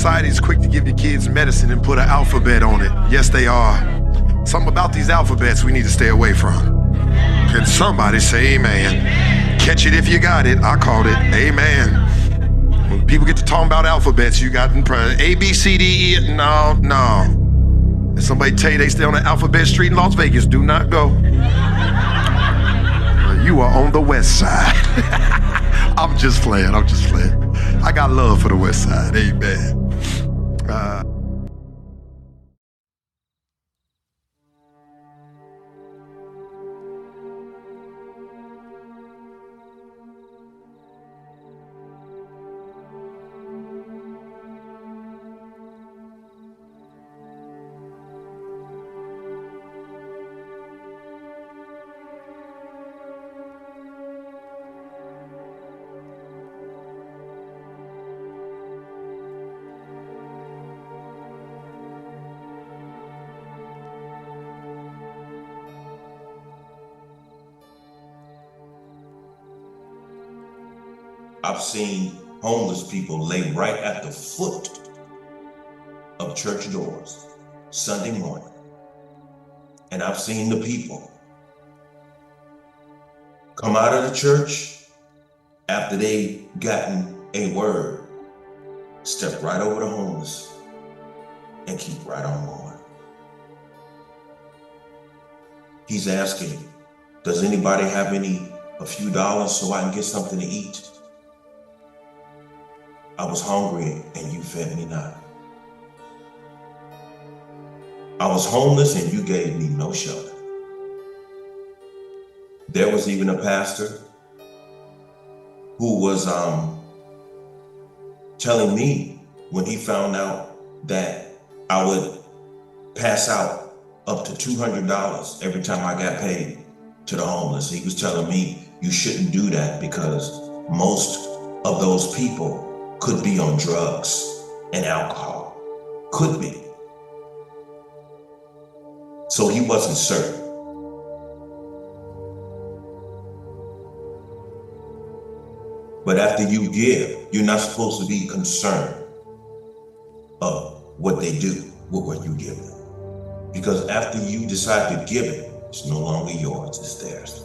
society's quick to give your kids medicine and put an alphabet on it. Yes, they are. Something about these alphabets we need to stay away from. Can somebody say amen? Catch it if you got it. I called it. Amen. When people get to talking about alphabets, you got A, B, C, D, E. No. If somebody tell you they stay on the Alphabet Street in Las Vegas, do not go. You are on the west side. I'm just playing. I got love for the west side. Amen. I've seen homeless people lay right at the foot of church doors Sunday morning. And I've seen the people come out of the church after they've gotten a word, step right over the homeless and keep right on going. He's asking, does anybody have a few dollars so I can get something to eat? I was hungry and you fed me not. I was homeless and you gave me no shelter. There was even a pastor who was telling me when he found out that I would pass out up to $200 every time I got paid to the homeless. He was telling me you shouldn't do that because most of those people could be on drugs and alcohol, could be. So he wasn't certain. But after you give, you're not supposed to be concerned of what they do with what you give them. Because after you decide to give it, it's no longer yours, it's theirs.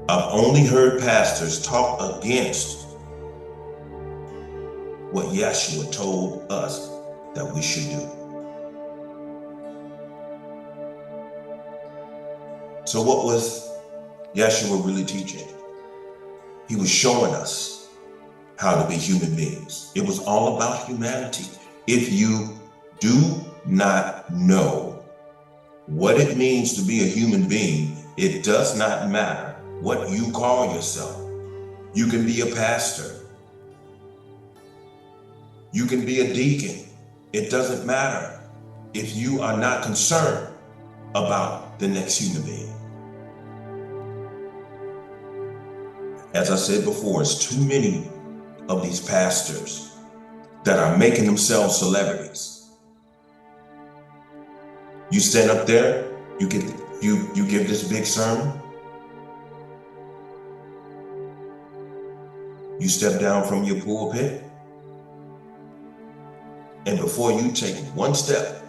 I've only heard pastors talk against what Yeshua told us that we should do. So what was Yeshua really teaching? He was showing us how to be human beings. It was all about humanity. If you do not know what it means to be a human being, it does not matter what you call yourself. You can be a pastor. You can be a deacon. It doesn't matter if you are not concerned about the next human being. As I said before, it's too many of these pastors that are making themselves celebrities. You stand up there, you give this big sermon. You step down from your pulpit, and before you take one step,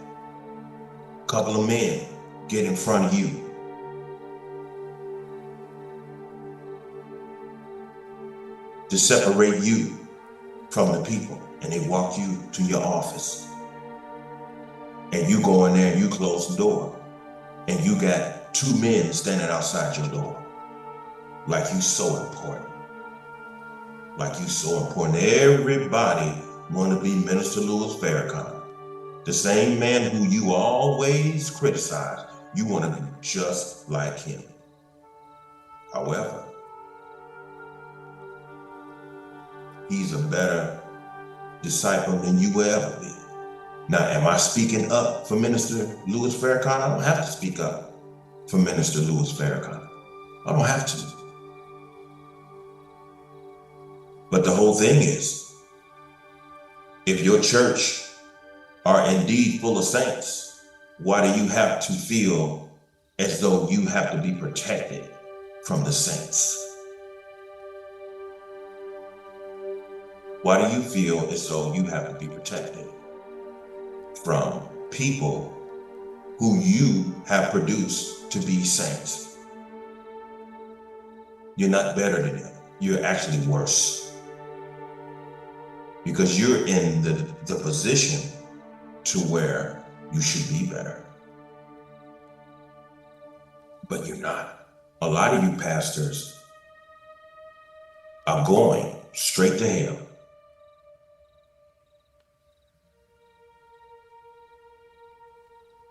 a couple of men get in front of you. To separate you from the people, and they walk you to your office. And you go in there and you close the door, and you got two men standing outside your door. Like you so important. Like you so important. Everybody want to be Minister Louis Farrakhan. The same man who you always criticize, you want to be just like him. However, he's a better disciple than you will ever be. Now, am I speaking up for Minister Louis Farrakhan? I don't have to speak up for Minister Louis Farrakhan. I don't have to. But the whole thing is, if your church are indeed full of saints, why do you have to feel as though you have to be protected from the saints? Why do you feel as though you have to be protected from people who you have produced to be saints? You're not better than them. You're actually worse. Because you're in the position to where you should be better. But you're not. A lot of you pastors are going straight to hell.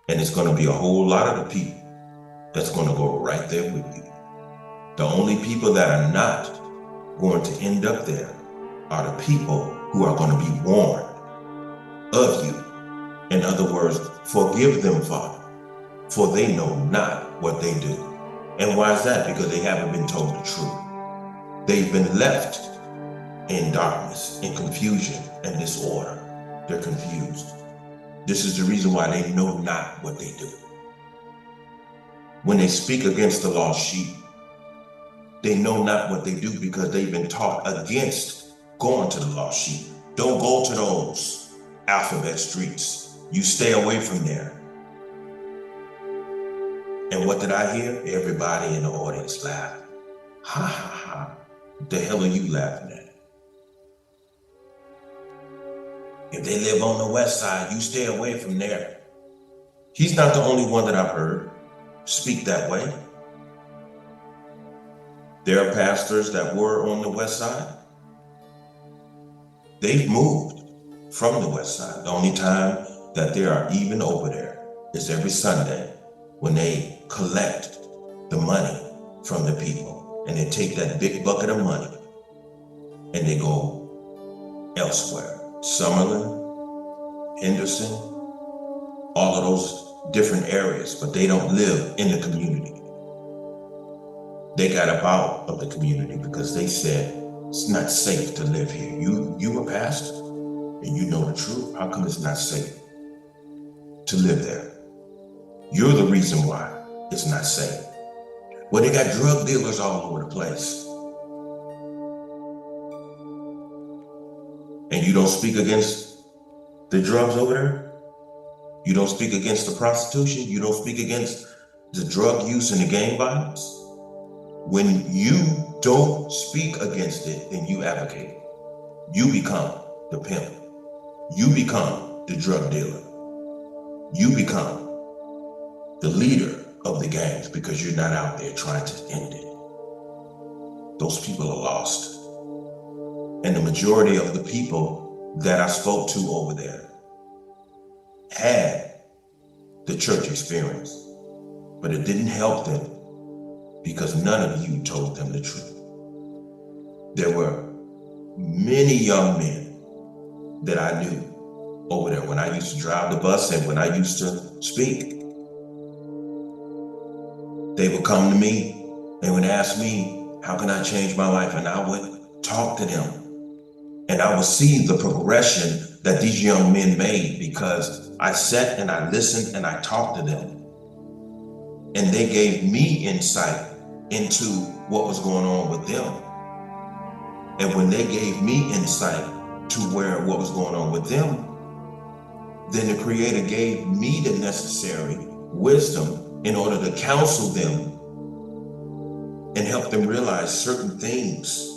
And it's going to be a whole lot of the people that's going to go right there with you. The only people that are not going to end up there are the people who are going to be warned of you. In other words, forgive them, Father, for they know not what they do. And why is that? Because they haven't been told the truth. They've been left in darkness, in confusion and disorder. They're confused. This is the reason why they know not what they do. When they speak against the lost sheep, they know not what they do because they've been taught against going to the lost sheep. Don't go to those alphabet streets. You stay away from there. And what did I hear? Everybody in the audience laughed. Ha ha ha. What the hell are you laughing at? If they live on the west side, you stay away from there. He's not the only one that I've heard speak that way. There are pastors that were on the west side. They've moved from the west side. The only time that they are even over there is every Sunday when they collect the money from the people. And they take that big bucket of money and they go elsewhere. Summerlin, Henderson, all of those different areas, but they don't live in the community. They got out of the community because they said it's not safe to live here. You a pastor and you know the truth. How come it's not safe to live there? You're the reason why it's not safe. Well, they got drug dealers all over the place. And you don't speak against the drugs over there? You don't speak against the prostitution? You don't speak against the drug use and the gang violence? When you don't speak against it, then you advocate it. You become the pimp. You become the drug dealer. You become the leader of the gangs because you're not out there trying to end it. Those people are lost. And the majority of the people that I spoke to over there had the church experience, but it didn't help them because none of you told them the truth. There were many young men that I knew over there when I used to drive the bus and when I used to speak. They would come to me, they would ask me, how can I change my life? And I would talk to them. And I would see the progression that these young men made because I sat and I listened and I talked to them. And they gave me insight into what was going on with them. And when they gave me insight to what was going on with them, then the Creator gave me the necessary wisdom in order to counsel them and help them realize certain things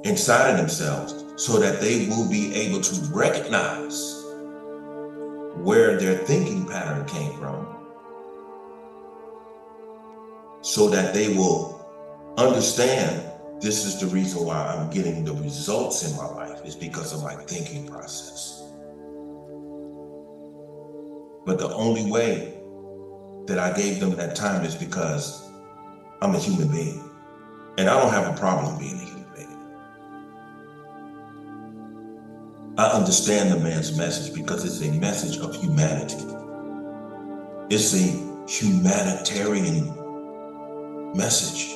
inside of themselves so that they will be able to recognize where their thinking pattern came from, so that they will understand this is the reason why I'm getting the results in my life is because of my thinking process. But the only way that I gave them that time is because I'm a human being. And I don't have a problem being a human being. I understand the man's message because it's a message of humanity. It's a humanitarian message.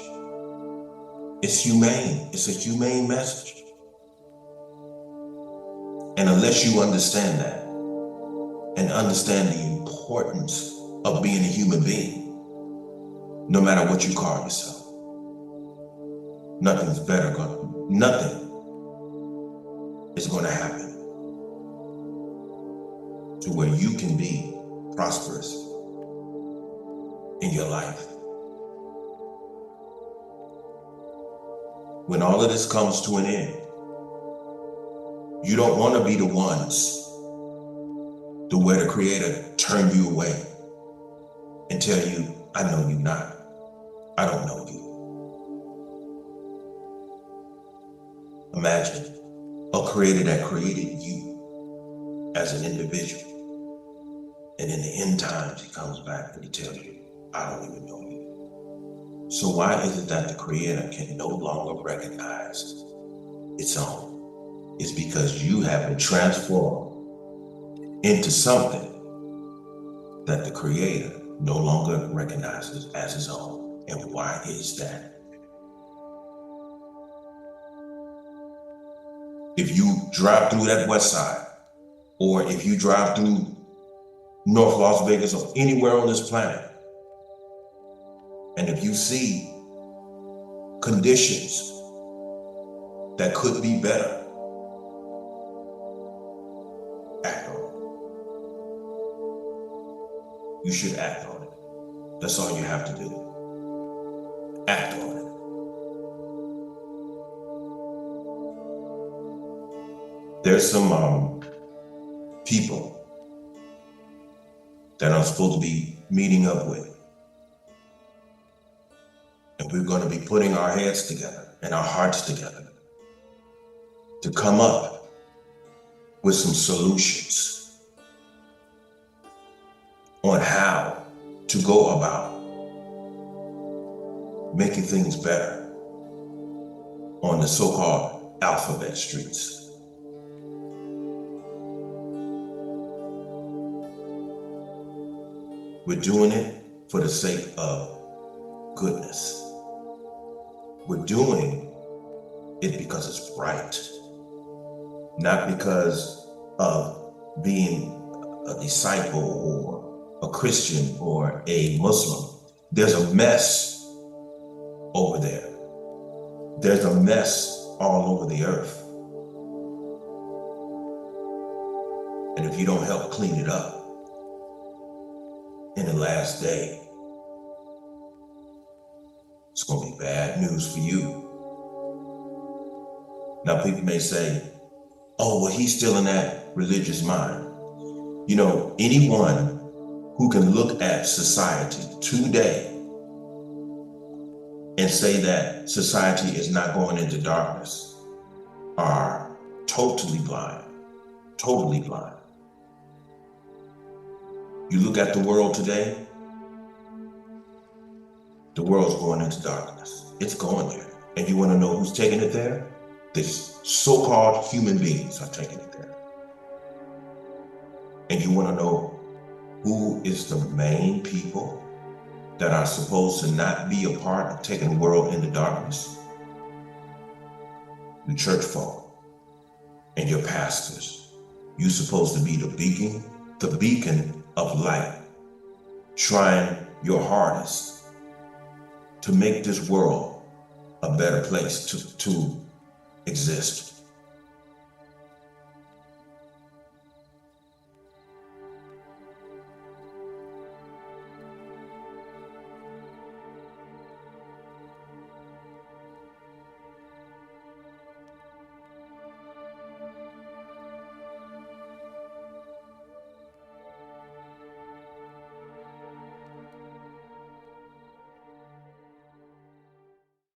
It's humane. It's a humane message. And unless you understand that and understand the importance of being a human being, no matter what you call yourself, nothing's better. Nothing is going to happen to where you can be prosperous in your life. When all of this comes to an end, you don't want to be the ones to where the Creator turn you away and tell you, I know you not. I don't know you. Imagine a Creator that created you as an individual, and in the end times, He comes back and He tells you, I don't even know you. So why is it that the Creator can no longer recognize its own? It's because you have been transformed into something that the Creator no longer recognizes as His own. And why is that? If you drive through that west side, or if you drive through North Las Vegas or anywhere on this planet, and if you see conditions that could be better, act on it. You should act on it. That's all you have to do. Act on it. There's some people that I'm supposed to be meeting up with. And we're going to be putting our heads together and our hearts together to come up with some solutions on how to go about making things better on the so-called alphabet streets. We're doing it for the sake of goodness. We're doing it because it's right, not because of being a disciple or a Christian or a Muslim. There's a mess over there. There's a mess all over the earth. And if you don't help clean it up in the last day, it's going to be bad news for you. Now, people may say, oh, well, he's still in that religious mind. You know, anyone who can look at society today and say that society is not going into darkness are totally blind, totally blind. You look at the world today, the world's going into darkness. It's going there. And you want to know who's taking it there? The so-called human beings are taking it there. And you want to know who is the main people that are supposed to not be a part of taking the world into darkness? The church folk and your pastors. You're supposed to be the beacon of light, trying your hardest to make this world a better place to exist.